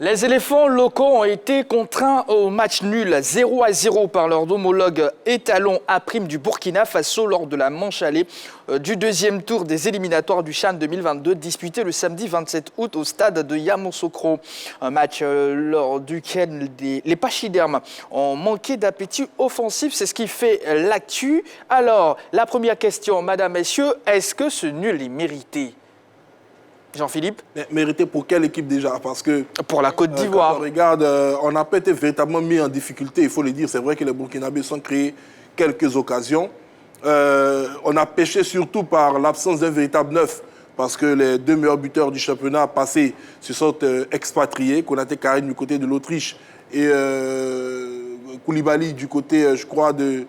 Les éléphants locaux ont été contraints au match nul 0-0 par leur homologue étalon A' du Burkina Faso lors de la manche allée du deuxième tour des éliminatoires du CHAN 2022 disputé le samedi 27 août au stade de Yamoussoukro. Un match lors duquel les pachydermes ont manqué d'appétit offensif, c'est ce qui fait l'actu. Alors, la première question, madame, messieurs, est-ce que ce nul est mérité ? Jean-Philippe? Mérité pour quelle équipe déjà? Parce que pour la Côte d'Ivoire. Quand on regarde, on n'a pas été véritablement mis en difficulté, il faut le dire. C'est vrai que les Burkinabés sont créés quelques occasions. On a pêché surtout par l'absence d'un véritable neuf, parce que les deux meilleurs buteurs du championnat passé se sont expatriés. Konaté Karim du côté de l'Autriche et Koulibaly du côté, je crois, de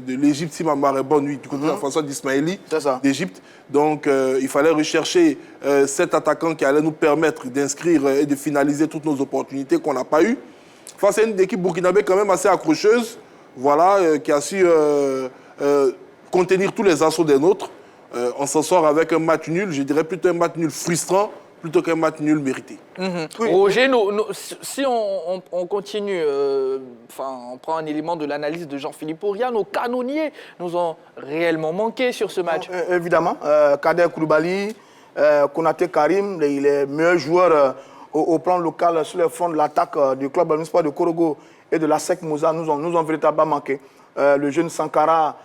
l'Égypte, si ma mémoire est bonne, du côté de François d'Ismaïli d'Égypte. Donc, il fallait rechercher cet attaquant qui allait nous permettre d'inscrire et de finaliser toutes nos opportunités qu'on n'a pas eues. Face à une équipe burkinabé quand même assez accrocheuse, voilà, qui a su contenir tous les assauts des nôtres. On s'en sort avec un match nul, je dirais plutôt un match nul frustrant, plutôt qu'un match nul mérité. Oui. Roger, si on continue, on prend un élément de l'analyse de Jean-Philippe Auriat, nos canonniers nous ont réellement manqué sur ce match. Évidemment, Kader Koulibaly, Konaté Karim, les meilleurs joueurs au plan local sur les fronts de l'attaque du club municipal de Korogo et de la SEC Moussa nous ont véritablement manqué. Le jeune Sankara,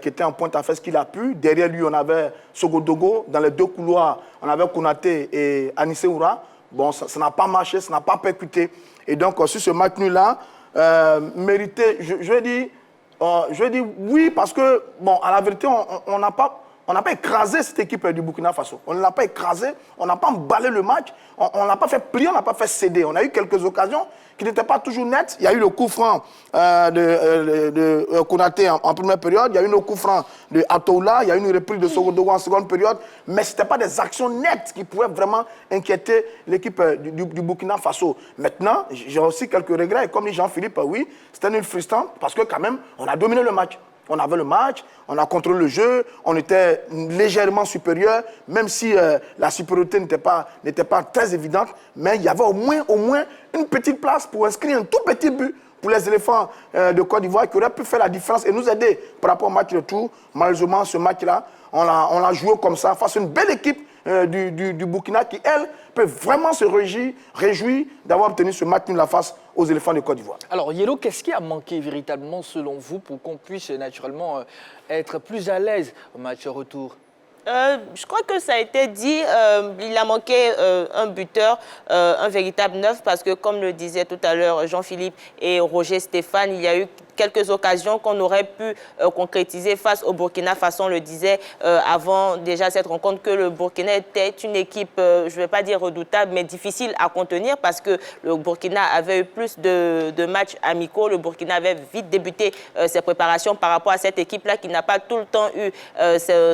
qui était en pointe, a fait ce qu'il a pu. Derrière lui, on avait Sogodogo. Dans les deux couloirs, on avait Konaté et Anissé Oura. Bon, ça n'a pas marché, ça n'a pas percuté. Et donc, sur ce match nul-là, mérité, je dis oui, parce que, bon, à la vérité, on n'a pas écrasé cette équipe du Burkina Faso. On ne l'a pas écrasé, on n'a pas emballé le match, on n'a pas fait plier, on n'a pas fait céder. On a eu quelques occasions qui n'étaient pas toujours nettes. Il y a eu le coup franc de Konaté en première période, il y a eu le coup franc de Atoula, il y a eu une reprise de Sogodogo en seconde période, mais ce n'était pas des actions nettes qui pouvaient vraiment inquiéter l'équipe du Burkina Faso. Maintenant, j'ai aussi quelques regrets, et comme dit Jean-Philippe, oui, c'était nul frustrant, parce que quand même, on a dominé le match. On avait le match, on a contrôlé le jeu, on était légèrement supérieur, même si la supériorité n'était pas très évidente, mais il y avait au moins une petite place pour inscrire un tout petit but pour les éléphants de Côte d'Ivoire qui auraient pu faire la différence et nous aider par rapport au match retour. Malheureusement, ce match-là, on l'a joué comme ça face à une belle équipe du Burkina qui, elle, peut vraiment se réjouir d'avoir obtenu ce match nul face aux éléphants de Côte d'Ivoire. Alors, Yellow, qu'est-ce qui a manqué véritablement, selon vous, pour qu'on puisse naturellement être plus à l'aise au match retour? Je crois que ça a été dit, il a manqué un buteur, un véritable neuf, parce que comme le disait tout à l'heure Jean-Philippe et Roger Stéphane, il y a eu quelques occasions qu'on aurait pu concrétiser face au Burkina Faso. On le disait avant déjà cette rencontre que le Burkina était une équipe, je ne vais pas dire redoutable, mais difficile à contenir parce que le Burkina avait eu plus de matchs amicaux. Le Burkina avait vite débuté ses préparations par rapport à cette équipe-là qui n'a pas tout le temps eu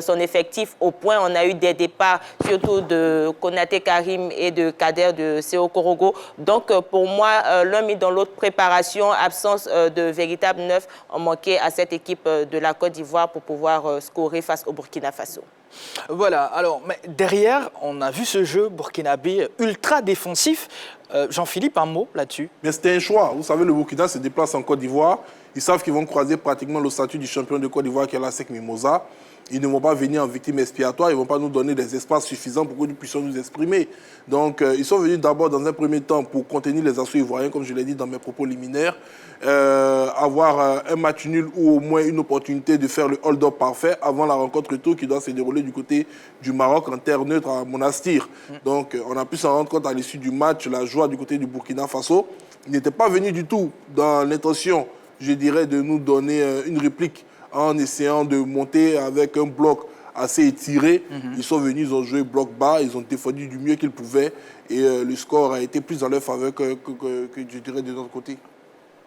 son effectif au point. On a eu des départs surtout de Konaté Karim et de Kader de Séo Korogo. Donc pour moi, l'un mis dans l'autre préparation, absence de véritable neuf ont manqué à cette équipe de la Côte d'Ivoire pour pouvoir scorer face au Burkina Faso. Voilà, alors mais derrière, on a vu ce jeu burkinabé ultra défensif. Jean-Philippe, un mot là-dessus? Mais c'était un choix. Vous savez, le Burkina se déplace en Côte d'Ivoire. Ils savent qu'ils vont croiser pratiquement le statut du champion de Côte d'Ivoire qui est la SEC Mimosa. Ils ne vont pas venir en victime expiatoire, ils ne vont pas nous donner des espaces suffisants pour que nous puissions nous exprimer. Donc, ils sont venus d'abord, dans un premier temps, pour contenir les assauts ivoiriens, comme je l'ai dit dans mes propos liminaires, avoir un match nul ou au moins une opportunité de faire le hold-up parfait avant la rencontre retour qui doit se dérouler du côté du Maroc en terre neutre à Monastir. Donc, on a pu s'en rendre compte à l'issue du match, la joie du côté du Burkina Faso. Ils n'étaient pas venus du tout dans l'intention, je dirais, de nous donner une réplique en essayant de monter avec un bloc assez étiré. Ils sont venus, ils ont joué bloc bas, ils ont défendu du mieux qu'ils pouvaient et le score a été plus en leur faveur que je dirais de notre côté.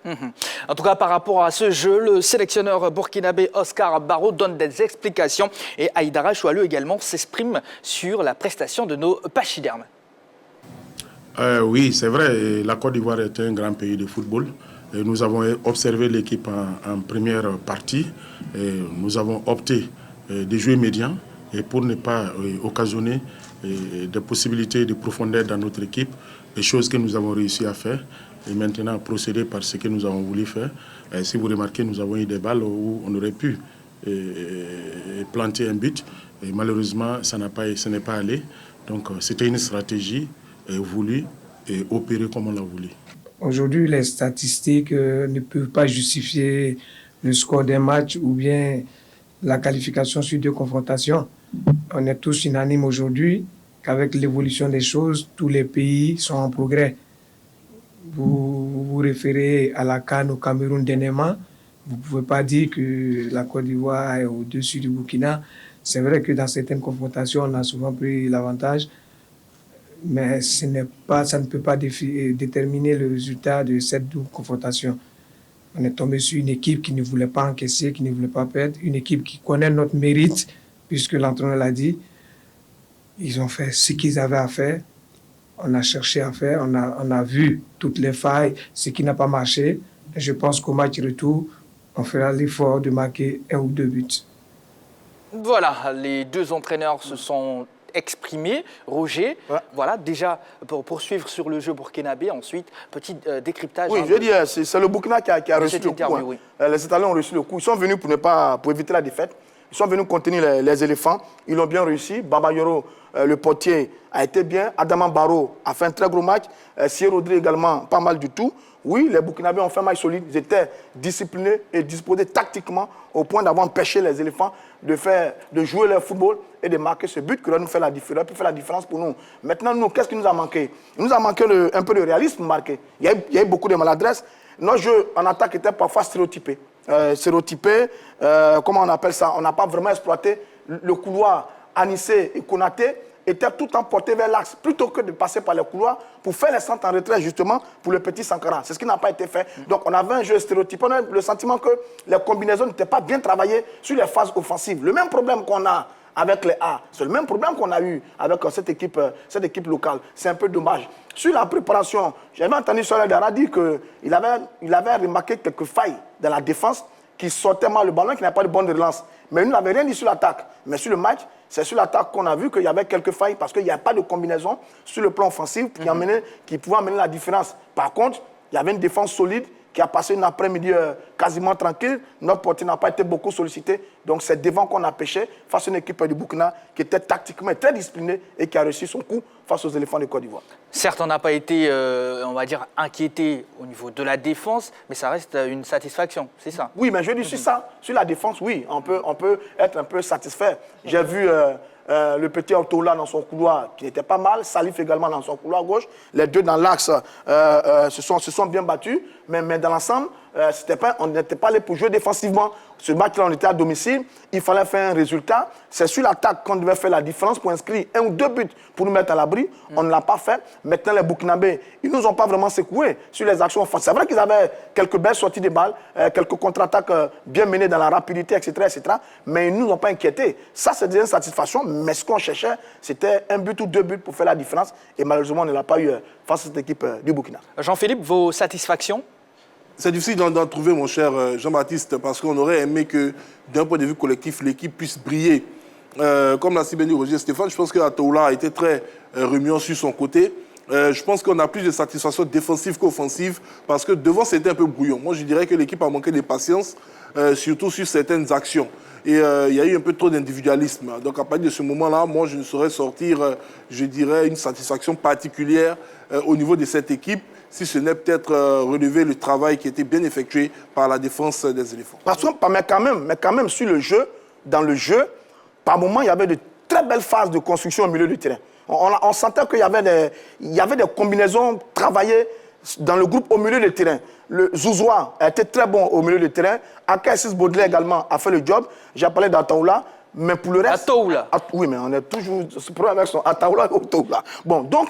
En tout cas, par rapport à ce jeu, le sélectionneur burkinabé Oscar Barraud donne des explications et Aïdara Choualou également s'exprime sur la prestation de nos pachydermes. Oui, c'est vrai, la Côte d'Ivoire est un grand pays de football. Et nous avons observé l'équipe en première partie. Et nous avons opté de jouer médian et pour ne pas occasionner des possibilités de profondeur dans notre équipe, des choses que nous avons réussi à faire et maintenant procéder par ce que nous avons voulu faire. Si vous remarquez, nous avons eu des balles où on aurait pu planter un but et malheureusement, ce n'est pas allé. Donc c'était une stratégie voulue et opérée comme on l'a voulu. Aujourd'hui, les statistiques ne peuvent pas justifier le score d'un match ou bien la qualification sur 2 confrontations. On est tous unanimes aujourd'hui qu'avec l'évolution des choses, tous les pays sont en progrès. Vous vous référez à la CAN au Cameroun dernièrement. Vous ne pouvez pas dire que la Côte d'Ivoire est au-dessus du Burkina. C'est vrai que dans certaines confrontations, on a souvent pris l'avantage. Mais ça ne peut pas déterminer le résultat de cette double confrontation. On est tombé sur une équipe qui ne voulait pas encaisser, qui ne voulait pas perdre, une équipe qui connaît notre mérite, puisque l'entraîneur l'a dit. Ils ont fait ce qu'ils avaient à faire. On a cherché à faire, on a vu toutes les failles, ce qui n'a pas marché. Et je pense qu'au match retour, on fera l'effort de marquer 1 ou 2 buts. Voilà, les 2 entraîneurs se sont exprimés. Roger, voilà, déjà, pour poursuivre sur le jeu burkinabé, ensuite, petit décryptage. Oui, je veux dire, c'est le Burkina qui a reçu le coup. Oui. Les Italiens ont reçu le coup. Ils sont venus pour éviter la défaite. Ils sont venus contenir les éléphants. Ils l'ont bien réussi. Baba Yoro, le portier, a été bien. Adama Barrow a fait un très gros match. Sierra Rodri également, pas mal du tout. Oui, les Burkinabés ont fait un match solide. Ils étaient disciplinés et disposés tactiquement au point d'avoir empêché les éléphants de jouer leur football et de marquer ce but qui va nous faire la différence, peut faire la différence pour nous. Maintenant, nous, qu'est-ce qui nous a manqué? Il nous a manqué un peu de réalisme marqué. Il y a eu beaucoup de maladresse. Notre jeu en attaque était parfois stéréotypé. Comment on appelle ça? On n'a pas vraiment exploité le couloir. Anissé et Konaté étaient tout emportés vers l'axe, plutôt que de passer par les couloirs pour faire les centres en retrait, justement, pour le petit Sankara. C'est ce qui n'a pas été fait. Donc, on avait un jeu stéréotypé. On a le sentiment que les combinaisons n'étaient pas bien travaillées sur les phases offensives. Le même problème qu'on a avec les A, c'est le même problème qu'on a eu avec cette équipe locale. C'est un peu dommage. Sur la préparation, j'avais entendu Soleil Dara dire qu'il avait remarqué quelques failles dans la défense qui sortait mal le ballon, qui n'avait pas de bonne relance. Mais il n'avait rien dit sur l'attaque. Mais sur le match, c'est sur l'attaque qu'on a vu qu'il y avait quelques failles parce qu'il n'y a pas de combinaison sur le plan offensif qui pouvait amener la différence. Par contre, il y avait une défense solide qui a passé une après-midi quasiment tranquille. Notre portier n'a pas été beaucoup sollicité. Donc c'est devant qu'on a pêché face à une équipe du Burkina qui était tactiquement très disciplinée et qui a réussi son coup face aux éléphants de Côte d'Ivoire. Certes, on n'a pas été, on va dire, inquiété au niveau de la défense, mais ça reste une satisfaction, c'est ça? Oui, mais je dis sur ça, sur la défense, oui, on peut être un peu satisfait. J'ai vu le petit Autola dans son couloir qui n'était pas mal, Salif également dans son couloir gauche. Les deux dans l'axe se sont bien battus, mais dans l'ensemble, on n'était pas allé pour jouer défensivement. Ce match-là, on était à domicile, il fallait faire un résultat. C'est sur l'attaque qu'on devait faire la différence pour inscrire 1 ou 2 buts pour nous mettre à l'abri. On ne l'a pas fait. Maintenant, les Burkinabés, ils ne nous ont pas vraiment secoués sur les actions offensives. C'est vrai qu'ils avaient quelques belles sorties de balles, quelques contre-attaques bien menées dans la rapidité, etc. Mais ils ne nous ont pas inquiétés. Ça, c'est une satisfaction. Mais ce qu'on cherchait, c'était 1 but ou 2 buts pour faire la différence. Et malheureusement, on ne l'a pas eu face à cette équipe du Burkina. Jean-Philippe, vos satisfactions? C'est difficile d'en trouver, mon cher Jean-Baptiste, parce qu'on aurait aimé que, d'un point de vue collectif, l'équipe puisse briller. Comme l'a si bien dit Roger Stéphane, je pense que Ataoula a été très remuant sur son côté. Je pense qu'on a plus de satisfaction défensive qu'offensive, parce que devant, c'était un peu brouillon. Moi, je dirais que l'équipe a manqué de patience, surtout sur certaines actions. Et il y a eu un peu trop d'individualisme. Donc, à partir de ce moment-là, moi, je ne saurais sortir, je dirais, une satisfaction particulière au niveau de cette équipe, si ce n'est peut-être relever le travail qui était bien effectué par la défense des éléphants. Parce que, mais quand même, sur le jeu, dans le jeu, par moments, il y avait de très belles phases de construction au milieu du terrain. On sentait qu'il y avait des combinaisons travaillées dans le groupe au milieu du terrain. Le Zouzoua était très bon au milieu du terrain. Akassis Baudelaire également a fait le job. J'ai parlé d'Ataoula. Mais pour le reste... Ataoula. Oui, mais on est toujours... Ce problème avec son Ataoula et Ataoula. Bon, donc,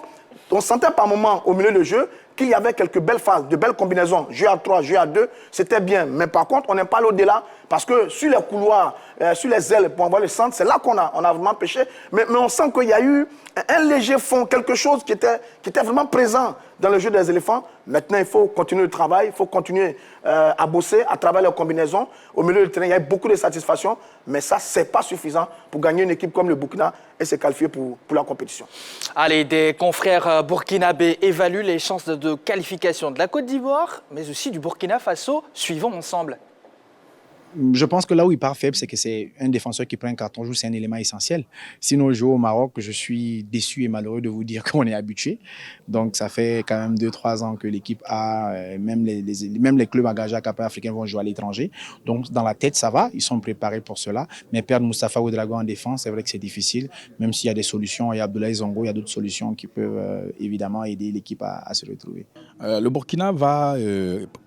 on sentait par moments au milieu de jeu qu'il y avait quelques belles phases, de belles combinaisons. Jeu à 3, jeu à 2, c'était bien. Mais par contre, on n'est pas allé au-delà parce que sur les couloirs, sur les ailes pour avoir le centre, c'est là qu'on a vraiment pêché. Mais on sent qu'il y a eu un léger fond, quelque chose qui était vraiment présent dans le jeu des éléphants. Maintenant, il faut continuer le travail, il faut continuer à bosser à travers les combinaisons. Au milieu du terrain, il y a eu beaucoup de satisfaction, mais ça, ce n'est pas suffisant pour gagner une équipe comme le Burkina et se qualifier pour la compétition. Allez, des confrères burkinabés évaluent les chances de qualification de la Côte d'Ivoire, mais aussi du Burkina Faso. Suivons ensemble. Je pense que là où il part faible, c'est que c'est un défenseur qui prend un carton rouge, c'est un élément essentiel. Sinon, jouer au Maroc, je suis déçu et malheureux de vous dire qu'on est habitué. Donc, ça fait quand même 2-3 ans que l'équipe a, même les clubs engagés à Cap africain vont jouer à l'étranger. Donc, dans la tête, ça va, ils sont préparés pour cela. Mais perdre Moustapha Ouedraogo en défense, c'est vrai que c'est difficile, même s'il y a des solutions. Il y a Abdoulaye Zongo, il y a d'autres solutions qui peuvent évidemment aider l'équipe à se retrouver. Le Burkina va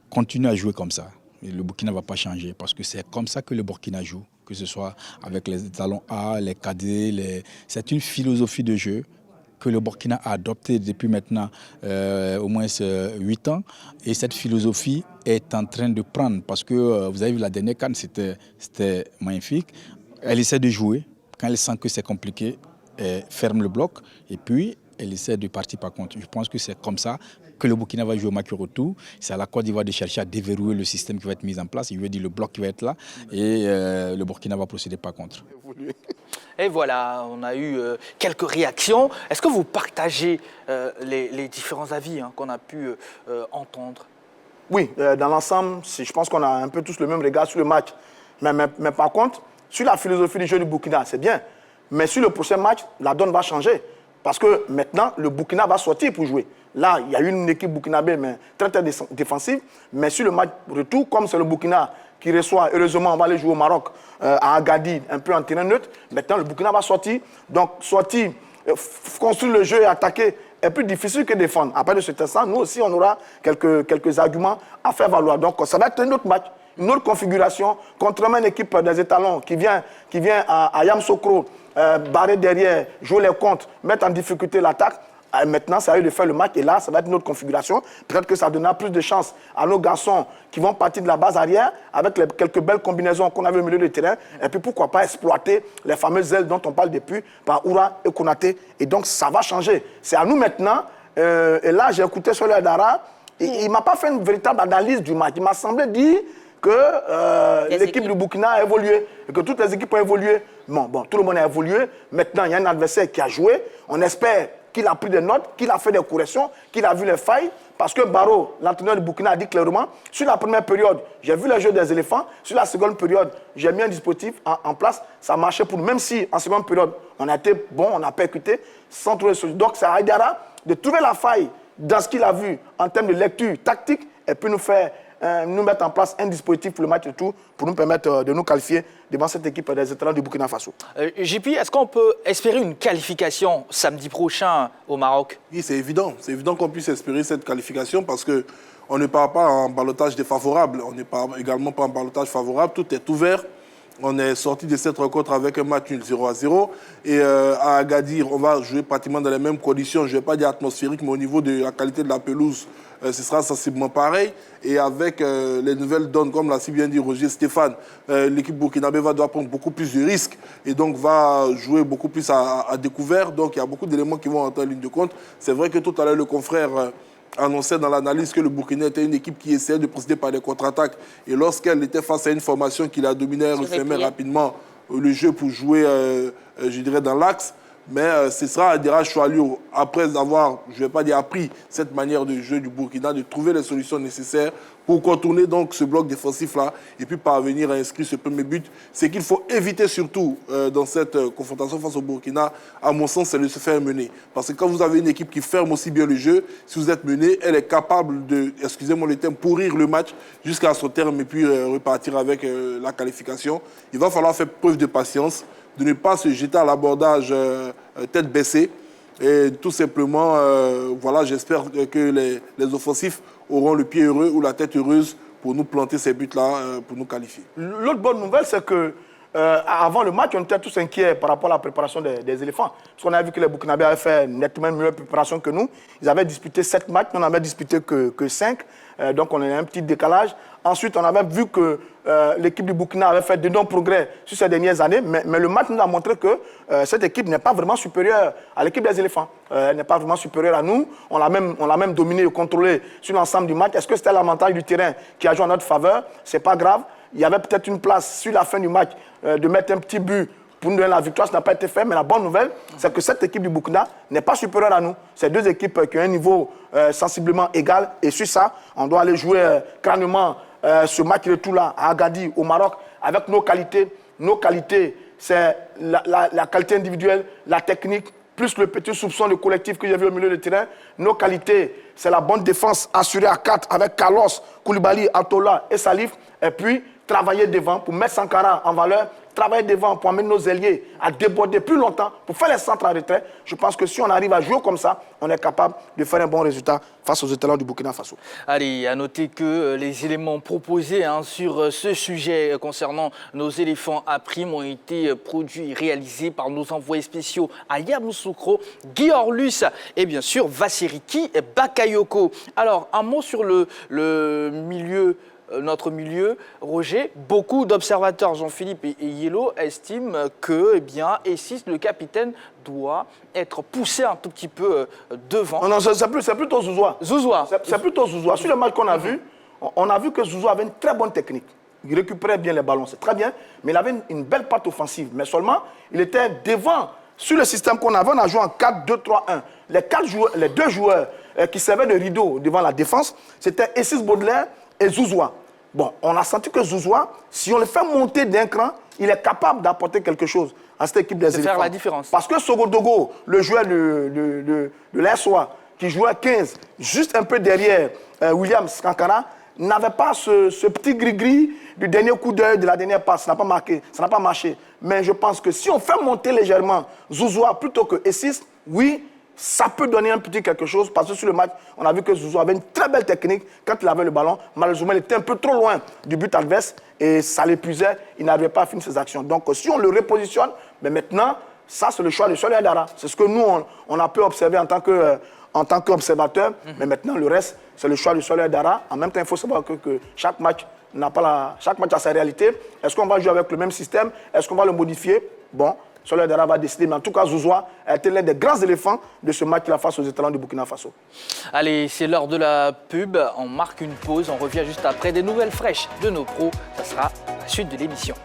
continuer à jouer comme ça. Et le Burkina ne va pas changer parce que c'est comme ça que le Burkina joue, que ce soit avec les talons A, les cadets. C'est une philosophie de jeu que le Burkina a adoptée depuis maintenant au moins 8 ans. Et cette philosophie est en train de prendre parce que vous avez vu la dernière CAN, c'était magnifique. Elle essaie de jouer. Quand elle sent que c'est compliqué, elle ferme le bloc et puis elle essaie de partir par contre. Je pense que c'est comme ça que le Burkina va jouer au match retour. C'est à la Côte d'Ivoire de chercher à déverrouiller le système qui va être mis en place. Il veut dire le bloc qui va être là et le Burkina va procéder par contre. Et voilà, on a eu quelques réactions. Est-ce que vous partagez les différents avis qu'on a pu entendre? Oui, dans l'ensemble, je pense qu'on a un peu tous le même regard sur le match. Mais par contre, sur la philosophie du jeu du Burkina, c'est bien. Mais sur le prochain match, la donne va changer. Parce que maintenant, le Burkina va sortir pour jouer. Là, il y a une équipe burkinabé, mais très défensive. Mais sur le match retour, comme c'est le Burkina qui reçoit, heureusement, on va aller jouer au Maroc, à Agadir, un peu en terrain neutre. Maintenant, le Burkina va sortir. Donc, sortir, construire le jeu et attaquer est plus difficile que défendre. Après de cet instant, nous aussi, on aura quelques arguments à faire valoir. Donc, ça va être un autre match, une autre configuration, contrairement à une équipe des étalons qui vient à Yamoussoukro, barrer derrière, jouer les comptes, mettre en difficulté l'attaque. Maintenant, ça a eu de faire le match et là, ça va être une autre configuration. Peut-être que ça donnera plus de chance à nos garçons qui vont partir de la base arrière avec quelques belles combinaisons qu'on avait au milieu du terrain. Et puis, pourquoi pas exploiter les fameuses ailes dont on parle depuis par Oura et Konaté. Et donc, ça va changer. C'est à nous maintenant. Et là, j'ai écouté Soler Dara. Il ne m'a pas fait une véritable analyse du match. Il m'a semblé dire que l'équipe du Burkina a évolué et que toutes les équipes ont évolué. Bon, tout le monde a évolué. Maintenant, il y a un adversaire qui a joué. On espère qu'il a pris des notes, qu'il a fait des corrections, qu'il a vu les failles. Parce que Barrow, l'entraîneur du Burkina, a dit clairement, sur la première période, j'ai vu le jeu des éléphants. Sur la seconde période, j'ai mis un dispositif en place. Ça marchait pour nous. Même si, en seconde période, on a été bon, on a percuté, sans trouver de solution. Donc, ça aidera de trouver la faille dans ce qu'il a vu en termes de lecture tactique et puis nous mettre en place un dispositif pour le match de tout pour nous permettre de nous qualifier devant cette équipe des étalons du Burkina Faso. JP, est-ce qu'on peut espérer une qualification samedi prochain au Maroc? Oui, c'est évident. C'est évident qu'on puisse espérer cette qualification parce qu'on ne part pas en ballottage défavorable. On ne part également pas en ballottage favorable. Tout est ouvert. On est sorti de cette rencontre avec un match nul 0-0. Et à Agadir, on va jouer pratiquement dans les mêmes conditions. Je ne vais pas dire atmosphérique, mais au niveau de la qualité de la pelouse, ce sera sensiblement pareil. Et avec les nouvelles donnes, comme l'a si bien dit Roger Stéphane, l'équipe burkinabé va devoir prendre beaucoup plus de risques et donc va jouer beaucoup plus à découvert. Donc il y a beaucoup d'éléments qui vont entrer en ligne de compte. C'est vrai que tout à l'heure, le confrère annonçait dans l'analyse que le Burkina était une équipe qui essayait de procéder par des contre-attaques. Et lorsqu'elle était face à une formation qui la dominait, elle refermait rapidement le jeu pour jouer, je dirais, dans l'axe. Mais ce sera à Dera Choualiou, après avoir, je ne vais pas dire appris, cette manière de jeu du Burkina, de trouver les solutions nécessaires pour contourner donc ce bloc défensif-là et puis parvenir à inscrire ce premier but. Ce qu'il faut éviter surtout dans cette confrontation face au Burkina, à mon sens, c'est de se faire mener. Parce que quand vous avez une équipe qui ferme aussi bien le jeu, si vous êtes mené, elle est capable de, excusez-moi le terme, pourrir le match jusqu'à son terme et puis repartir avec la qualification. Il va falloir faire preuve de patience, de ne pas se jeter à l'abordage tête baissée. Et tout simplement, voilà, j'espère que les offensifs auront le pied heureux ou la tête heureuse pour nous planter ces buts-là, pour nous qualifier. L'autre bonne nouvelle, c'est que avant le match, on était tous inquiets par rapport à la préparation des éléphants. Parce qu'on a vu que les Burkinabés avaient fait nettement une meilleure préparation que nous. Ils avaient disputé 7 matchs, nous on n'avait disputé que 5. Donc on a un petit décalage. Ensuite, on avait vu que l'équipe du Burkina avait fait d'énormes progrès sur ces dernières années. Mais le match nous a montré que cette équipe n'est pas vraiment supérieure à l'équipe des éléphants. Elle n'est pas vraiment supérieure à nous. On l'a même dominé et contrôlé sur l'ensemble du match. Est-ce que c'était l'avantage du terrain qui a joué en notre faveur? Ce n'est pas grave. Il y avait peut-être une place sur la fin du match de mettre un petit but pour nous donner la victoire. Ça n'a pas été fait. Mais la bonne nouvelle, c'est que cette équipe du Burkina n'est pas supérieure à nous. C'est 2 équipes qui ont un niveau sensiblement égal. Et sur ça, on doit aller jouer crânement ce match retour-là à Agadir, au Maroc, avec nos qualités. Nos qualités, c'est la qualité individuelle, la technique, plus le petit soupçon de collectif que j'ai vu au milieu du terrain. Nos qualités, c'est la bonne défense assurée à 4 avec Carlos, Koulibaly, Atola et Salif. Et puis, travailler devant pour mettre Sankara en valeur, travailler devant pour amener nos ailiers à déborder plus longtemps, pour faire les centres en retrait. Je pense que si on arrive à jouer comme ça, on est capable de faire un bon résultat face aux étalons du Burkina Faso. Allez, à noter que les éléments proposés sur ce sujet concernant nos éléphants à prime ont été produits et réalisés par nos envoyés spéciaux à Yamoussoukro, Guy Orlus et bien sûr Vassiriki Bakayoko. Alors, un mot sur notre milieu, Roger. Beaucoup d'observateurs, Jean-Philippe et Yellow, estiment que, Essis, le capitaine, doit être poussé un tout petit peu devant. Non, c'est plutôt Zouzoua. Zouzoua. C'est plutôt Zouzoua. Sur le match qu'on a vu, on a vu que Zouzoua avait une très bonne technique. Il récupérait bien les ballons, c'est très bien, mais il avait une belle patte offensive. Mais seulement, il était devant. Sur le système qu'on avait, on a joué en 4-2-3-1. Les 2 joueurs qui servaient de rideau devant la défense, c'était Essis Baudelaire et Zouzoua. Bon, on a senti que Zouzoua, si on le fait monter d'un cran, il est capable d'apporter quelque chose à cette équipe des éléphants. Faire la différence. Parce que Sogodogo, le joueur de l'Insoa, qui jouait à 15, juste un peu derrière William Sankara, n'avait pas ce petit gris-gris du dernier coup d'œil de la dernière passe. Ça n'a pas marché. Mais je pense que si on fait monter légèrement Zouzoua plutôt que Essis, oui, ça peut donner un petit quelque chose, parce que sur le match, on a vu que Zouzoua avait une très belle technique. Quand il avait le ballon, malheureusement, il était un peu trop loin du but adverse et ça l'épuisait. Il n'arrivait pas à finir ses actions. Donc, si on le repositionne, mais maintenant, ça, c'est le choix de Soleil Dara. C'est ce que nous, on a pu observer en tant qu'observateur. Mais maintenant, le reste, c'est le choix de Soleil Dara. En même temps, il faut savoir que chaque match a sa réalité. Est-ce qu'on va jouer avec le même système? Est-ce qu'on va le modifier? Bon, Soleil Dara va décider, mais en tout cas, Zouzoua a été l'un des grands éléphants de ce match qu'il a face aux étalons du Burkina Faso. Allez, c'est l'heure de la pub. On marque une pause. On revient juste après des nouvelles fraîches de nos pros. Ça sera la suite de l'émission.